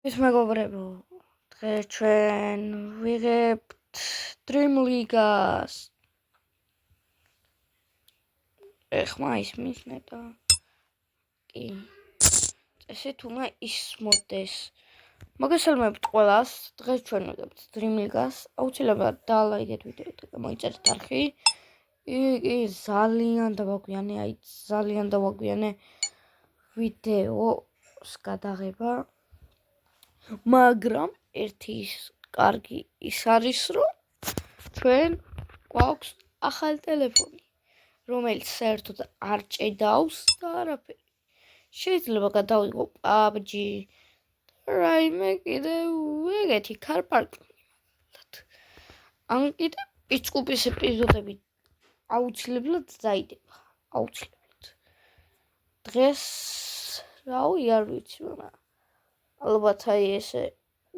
ის მეგობრებო, დღეს ჩვენ ვიღებთ Dream League-ას. ეხლა ისმის ნეტა. კი. ესეთ უნდა ისმოდეს. მოგესალმებით ყველას. დღეს ჩვენ ვიღებთ Dream League-ას. აუცილებლად დალაიქეთ ვიდეო და მოიწერეთ არხი. იგი ძალიან დავაგვიანე ვიდეოს გადაღება. მაგრამ ერთი კარგი ის არის, რომ ჩვენ გვაქვს ახალი ტელეფონი, რომელიც საერთოდ არ ჭედავს და არაფერი. შეიძლება გადავიღო PUBG და რაიმე კიდევ ეგეთი ქარპარკი. ან კიდე პიჭკუპის ეპიზოდები აუცილებლად დაიდება. აუცილებლად. დღეს რავი არ ვიცი, მაგრამ ალბათ ესე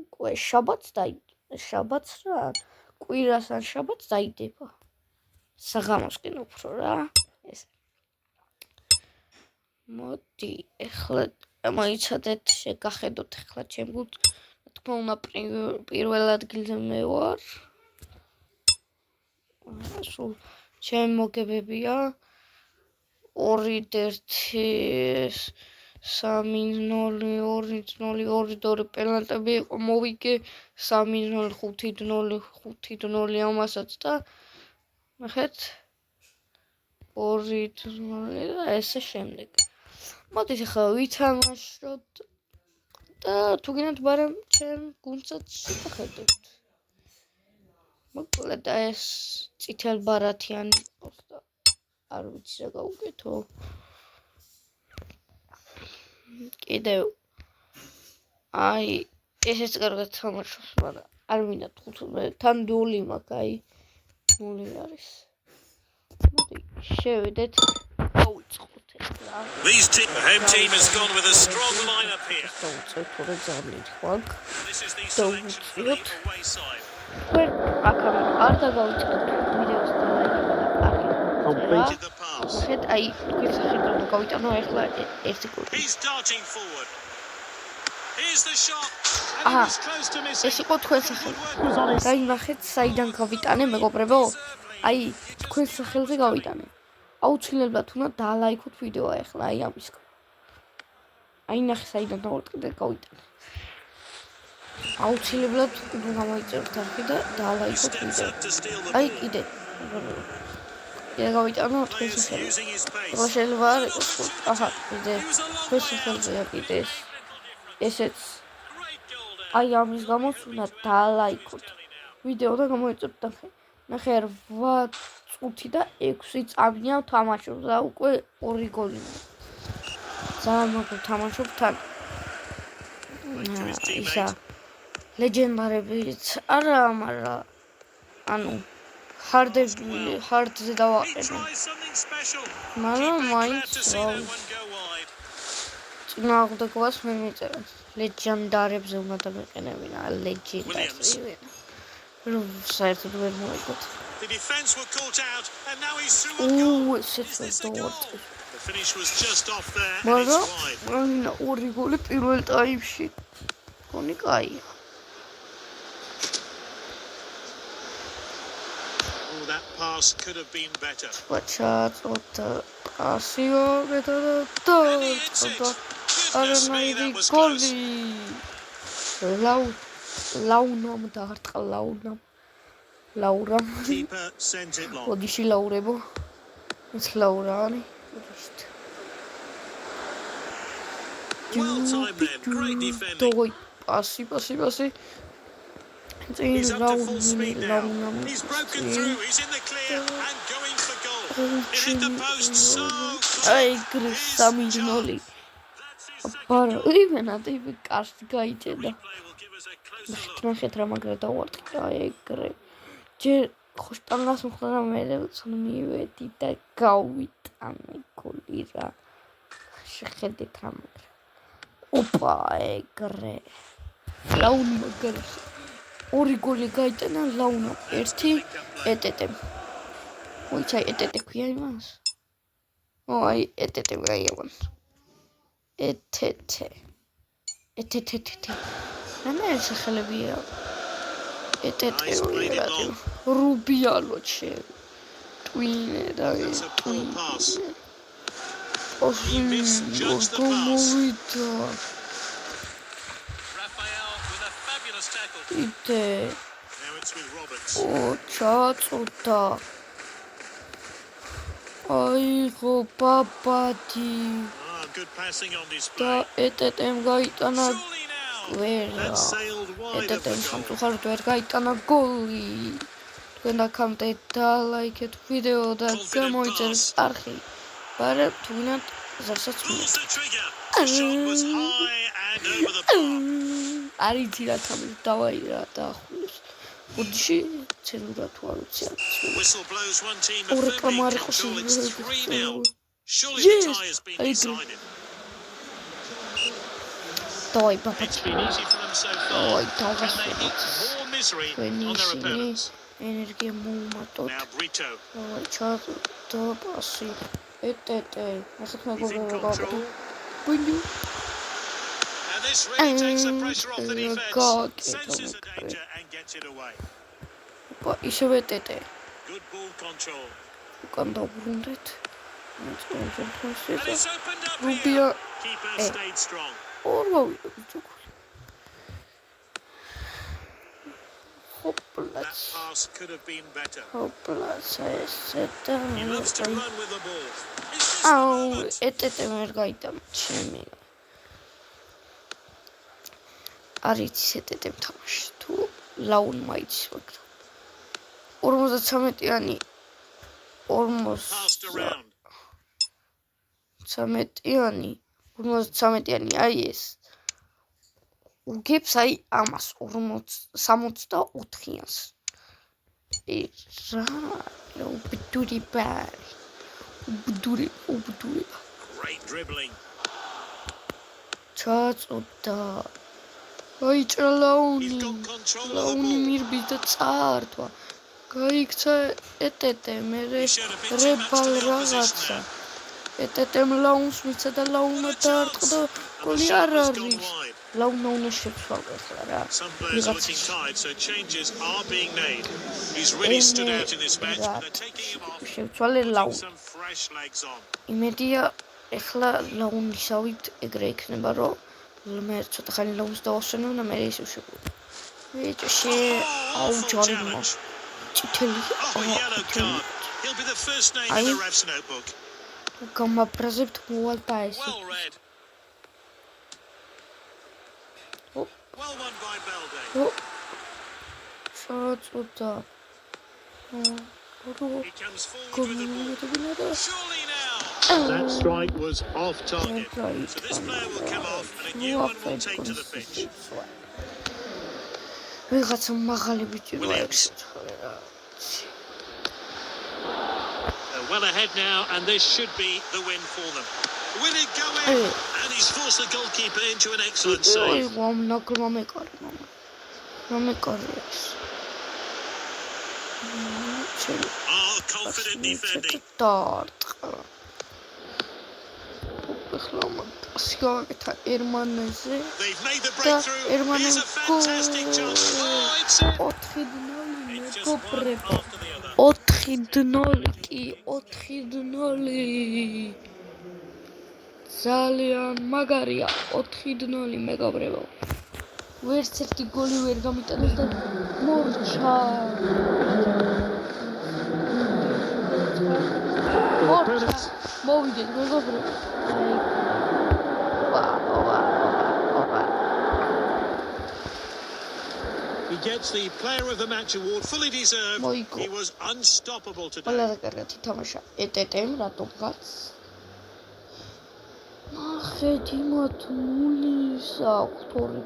უკვე შაბათს რა კვირას ან შაბათს დაიდება. საღამოსკენ უფრო რა ეს. მოდი ეხლა მოიცადეთ, შეგახედოთ ეხლა ჩემ გულს. რა თქმა უნდა პირველ ადგილზე მე ვარ. სულ ჩემი მოგებებია 2-1 3-0 2-2 პენალტები იყო მოვიგე 3-0 5-0 5-0 ამასაც და ნახეთ 2-0 და ესე შემდეგ. მოდით ახლა ვითამაშოთ და თუ გინდათ ბარემ ჩემ გუნდსაც შეგახედოთ. მოკლედ ეს წითელბარათიანი იყოს და არ ვიცი რა გავუკეთო. კიდევ ესეც კარგად თამაშობს, მაგრამ არ მინდა 15 თან დული მაქვს, ნული არის. მოდი შევიდეთ, დავიწყოთ ეხლა. The home team has gone with a strong lineup here. This is the selection for the away side. აქამდე არ დავიწყოთ ვიდეოს და Completed the pass. ხეთ გვიხედავ გავიტანო ეხლა 1 სეკუნდი. He's darting forward. Here's the shot. And he was close to missing. ეს იყო თქვენ სახელი. გაინახეთ საიდან გავიტანე მეგობრებო. თქვენ სახელზე გავიტანე. აუცილებლად უნდა დალაიქოთ ვიდეო ეხლა ამის. ნახე საიდან გავიტანე. აუცილებლად უნდა გამოიწეროთ არხი და დალაიქოთ ვიდეო. კიდე. კიდე გავიტანო თქვენ სახელზე. რა შეიძლება არ იყოს? კიდე თქვენ სახელზეა კიდე ესეც. ამის გამოც უნდა დალაიქოთ ვიდეო და გამოიწეროთ არხი. ნახე 8 წუთი და 6 წამია თამაშობ და უკვე 2 გოლი. ძალიან მაგარ თამაშობ თან. ისა ლეგენდარებიც არა, მაგრამ ანუ ჰარდზე დავაყენე. მაგრამ მაინც წინააღმდეგობას მე მიწერა. ლეგენდარებზე უნდა დავეყენებინა, ლეგენდარებზე. საერთოდ ვერ მოიგოთ. The defense were caught out and now he's through a goal. The finish was just off there and it's wide. მაგრამ 2 გოლი პირველ ტაიმში. გონი კაია. Oh, that pass could have been better. Початота асио метода და არანაირი გოლი. ლაუნამ დაარტყა ლაურამ. Keeper sent it long. ოდიში ლაურებო. ეს ლაურანი. Well timed then. Great defending. Pasi. He's up to full speed now. He's broken through. He's in the clear and going for goal. It hit the post so Chris 3-0. Bara იმენად კარში გაიჭედა. ნახეთ რა მაგრა დავარტყი ეგრე. ჯერ ხო შტანგას მოხდა და მე მივედი და გავიტანე გოლი რა. შეხედეთ რა მაგრა. ოპა ეგრე. ლაუნი მაგარი. 2 გოლი გაიტანა ლაუნა 1 ეტეტე. მოიცა ეტეტე ქვია იმას. ეტეტე გაიავან. ეთეთე. რანაირ სახელებია ეტეტეო რუბიალო ჩემ ტვინე და ტვინე გომოვიდა იტე ჩაწუდა აიღო ბაბადი და ეტეტემ გაიტანა ვერა ეტეტემ სამწუხაროდ ვერ გაიტანა გოლი თქვენ აქამდე დალაიქეთ ვიდეო და გამოიწერეთ არხი მაგრამ თუნდაც ზარსაც არიცი რა თამის დავაირა და ახულოს უდში ცენურა თუ არ ვიცი რეკლამა არ იყოს დავაი ბაბაჩი დავაი დავასვენოთ ჩვენი ისინი ენერგია მოუმატოთ დავაი ჩადა პასი ეტეტე ახეთ მეგობრებო გავაკეთე ბუნდუ This really takes the pressure off the defense. Sends it into danger and gets it away. ისევე ეტეტე Good ball control. უკან დაბრუნდეთ And it's opened up რუბია here. Keeper stayed strong. That pass could have been better. He loves to run with the ball. აუ ეტეტე ვერ გაიტანა ჩემი არიცი ეტეტემ თამაში თუ ლაუნ მაიჩს მაგრამ 53-იანი 53-იანი აი ეს უგებს აი ამას 64-იანს რა უბდური ბარი უბდური Great dribbling. ჩაწუდა გაიჭრა He's got control of the ლაუნი ball. მირბის და წაართვა გაიქცა ეტეტე მე რებალ რაღაცა ეტეტემ ლაუნს მიცა და ლაუნა დაარტყდა გოლი არ არის ლაუნა უნდა შეცვალო ახლა რა Some players are looking tired, so changes are being made. He's really stood out in this match, and they're taking him off. შეცვალე ლაუნ Some fresh legs on. იმედია ახლა ლაუნისავით ეგრე იქნება რომ მე ცოტა ხანი ლაუნს დავასვენებ და მე ისევ შეგვიძლია ვიჭში აუჯარიმო ჭიტელი Oh, a yellow card. He'll be the first name in the ref's notebook. გამაბრაზებთ მოვალ პაესი Well read. Well won by Belde. ჩაწუდა He comes forward with the ball. Surely now. That strike was off target. So this player will come off and a new one will take to the pitch. ვიღაცა მაღალი ბიჭი Williams. Well ahead now, and this should be the win for them. Will it go in? And he's forced the goalkeeper into an excellent save. Oh, confident defending. They've made the breakthrough. Here's a fantastic chance. Oh, it's it. It's just one after the other. 4-0 ძალიან მაგარია 4-0 მეგობრებო ვერც ერთი გოლი ვერ გამიტანეს და მორჩა მოვიდეთ მეგობრებო He gets the Player of the Match award, fully deserved. He was unstoppable today. ყველაზე კარგად ითამაშა ეტეტემ რატომღაც ნახეთ იმათ მულის ავტორი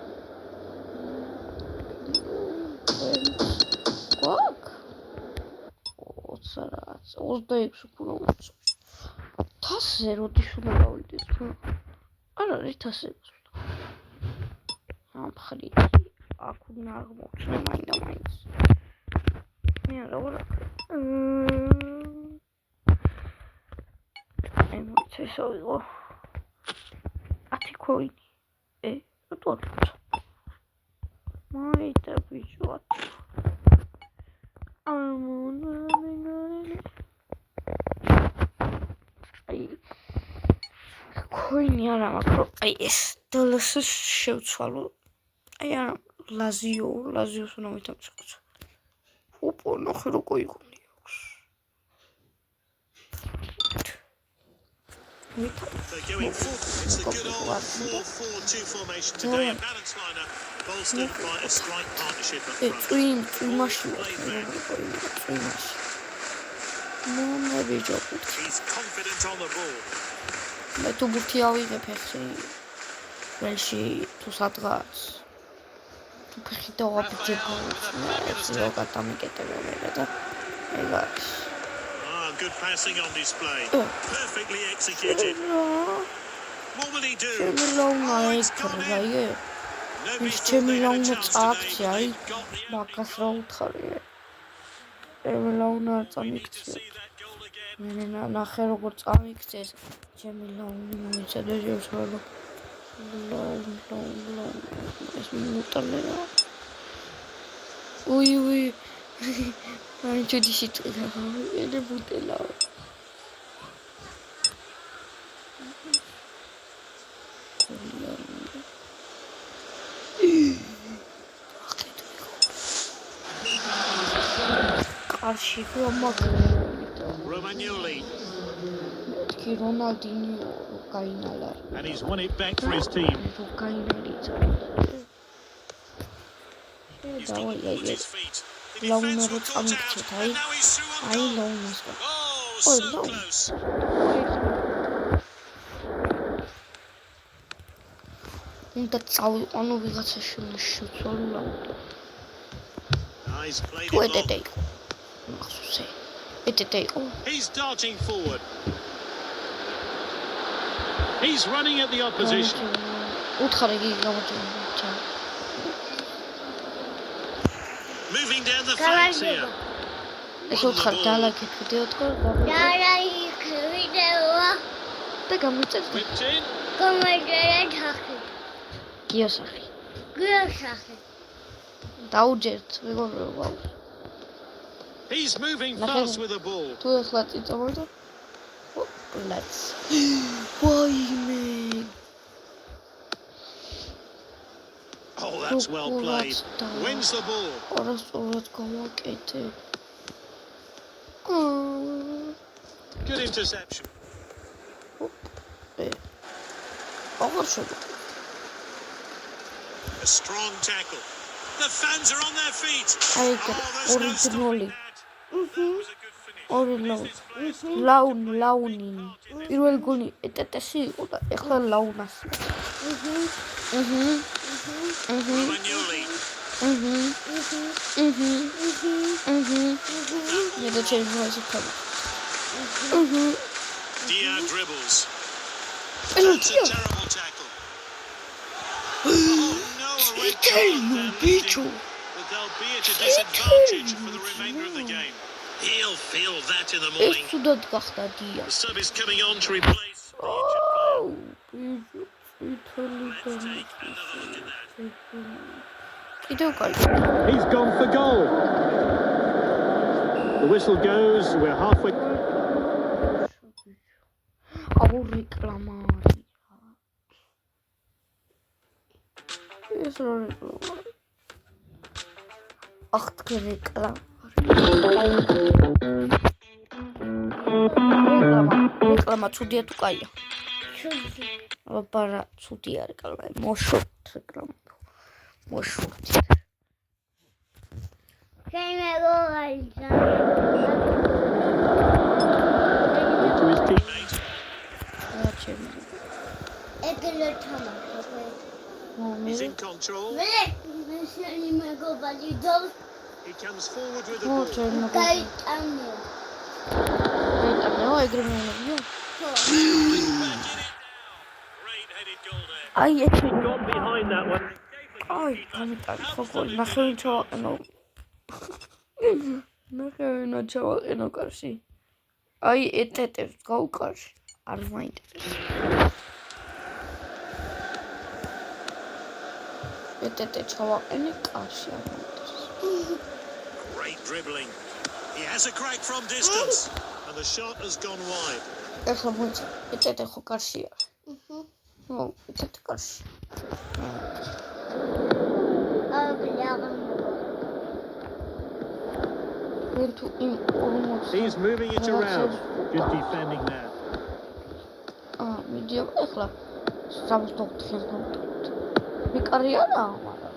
ყაკ 26 ქულა თასზე როდის უნდა გავიდეთ არ არის თასზე ამხრი აქ უნდა აღმოჩნდა მაინდა-მაინც მე რა ვარ ემოცია იყო ათი ქოინი რატო მაიტა ბიჭო. აი ქოინი არა მაგრამ აი ეს დალას შევცვალო. აი არა ლაზიოს უნდა მითამშყოთ. ოპო ნახე როგორ იქონი აქვს. They're going forward. It's the good old 4-4-2 formation today. A balanced lineup bolstered by a strike partnership up front. He's confident on the ball. მე თუ ბურთი ავიღებ ეხში ველში თუ სადღაც თუ ფეხი დავაბჯებ ეს როგორ დამიკეტებია და ეგ არის. Good passing on display. Perfectly executed. What will he do? Launa ekhrvaie. Ის ჩემი ლაუნა წააქცია, აი მაგას რა უთხარია. ჩემი ლაუნა არ წამიქცია. მე ნახე როგორ წამიქცეს. ჩემი ლაუნი მოიცადა შევსვალო. ლაუნა. ეს მუტალია. უი. აი ჩუდიში წება. ელე ბუტელა. კარში Romagnoli. კი რონალდინიო გაინალა. And he's won it back for his team. Launa რო წამიქცეთ, აი ლაუნას. Oh, so close. უნდა წავიყვანო ვიღაცა შევცვალო ლაუნა. He's played თუ it ეტეტე long. იყო. მახსოვსე. ეტეტე იყო. He's darting forward. He's running at the opposition. უთხარი იგი გამოჩვენა. Moving down the flanks here. ეს უთხარი დალაგეთ ვიდეო თქო. და გამოიწევს. Whipped in. გიოსახი. დაუჯერთ მეგობრებო. He's moving fast with the ball. თუ ეხლა წიწამოდა. let's. ვაიმე. Oh, that's well played. Wins the ball. არასწორად გავაკეთე. Good interception. A strong tackle. The fans are on their feet. originally. Launi. პირველ გოლი ეტეტესი იყო და ეხლა ლაუნას. Romagnoli. მე ჩემს იქნება. Dia dribbles. That's a terrible tackle. Oh no, a red card. But they'll be at a disadvantage for the remainder of the game. He'll feel that in the morning. The sub is coming on to replace the injured player. He's gone for goal. The whistle goes. We're halfway. რეკლამა ცუდია თუ კაია? აბარა ცუდია რეკლამა. მოშორთ რეკლამა. მოშორთ. To his teammate. He's in control. He comes forward with the ball. Great-headed goal there. Got behind that one. აი ეტეტებს გავუკარში არ მაინტერესებს ეტეტე ჩავაყენე კარში. Great dribbling. He has a crack from distance. And the shot has gone wide. ეხლა მოიცა ეტეტე ხო კარშია. ო, ეტეტე კარში. თუ იმ 40 He's moving it around. Good defending there. მიდია ეხლა 64-ს მომტყით. მიკარია რა, მაგრამ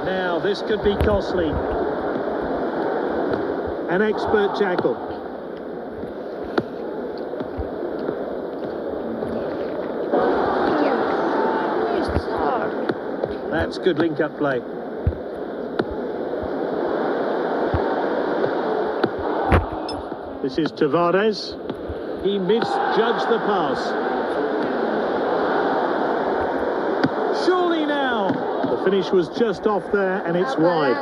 Now this could be costly. An expert tackle. That's good link-up play. This is Tavares. He misjudged the pass. Surely now. The finish was just off there and it's wide.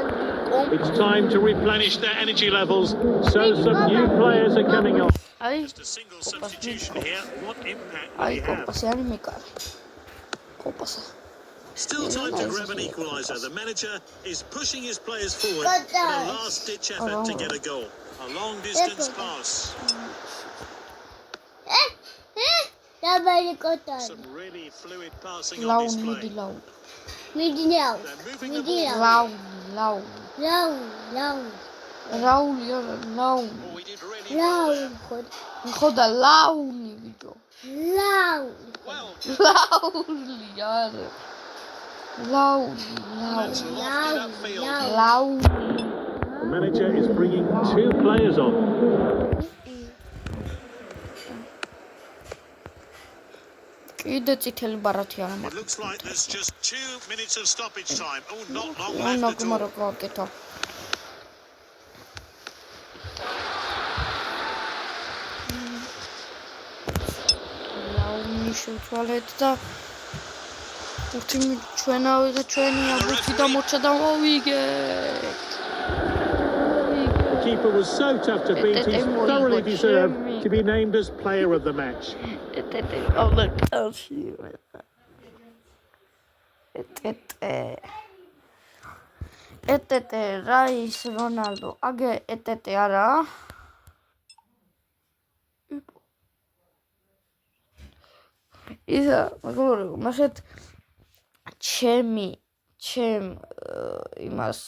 It's time to replenish their energy levels, so some new players are coming on. აი Just a single substitution here. What impact will აი he have? კომპასი არის მიკარი. კომპასა. Still time to grab an equaliser. The manager is pushing his players forward in a last-ditch effort to get a goal. A long-distance pass. Some really fluid passing on ლაუნი მიდი display. ლაუნი. They're moving the ball. ლაუნი. რაული არა ლაუნი. Oh, he did really well there. ხო და ლაუნი ვიდო. Well, ლაუნი არა. ლაუნი. that's lofted upfield. ლაუნი. The manager is bringing two players on. კიდე წითელი ბარათი არა It მაქვს. looks like there's just 2 minutes of stoppage time. Oh, not long აი left at all. ნაკმარო გავაკეთო. ლაუნი შევცვალეთ და ჩვენავი და ჩვენი აბუჩი დამორჩა და მოვიგეთ. The keeper was so tough to beat. He thoroughly deserved to be named as player of the match. ეტეტე ყავდა კალში. ეტეტე რაის რონალდო. აგე ეტეტე არა. ისა მაგალითად მასეთ ჩემ იმას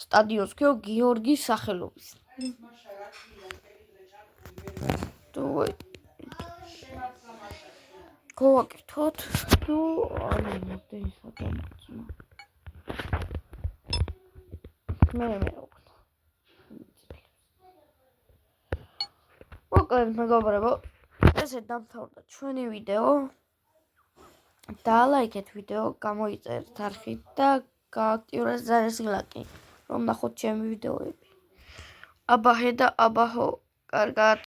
სტადიონს ქიო გიორგის სახელობის. თუ გავაკეთოთ თუ არა მოდი სადამწმა. მე მოკლედ მეგობრებო, ესე დამთავრდა ჩვენი ვიდეო. დაალაიქეთ ვიდეო, გამოიწერეთ არხით და გააქტიურეთ ზარეს ლაიკი, რომ ნახოთ ჩემი ვიდეოები. აბაჰე და აბაჰო, კარგად.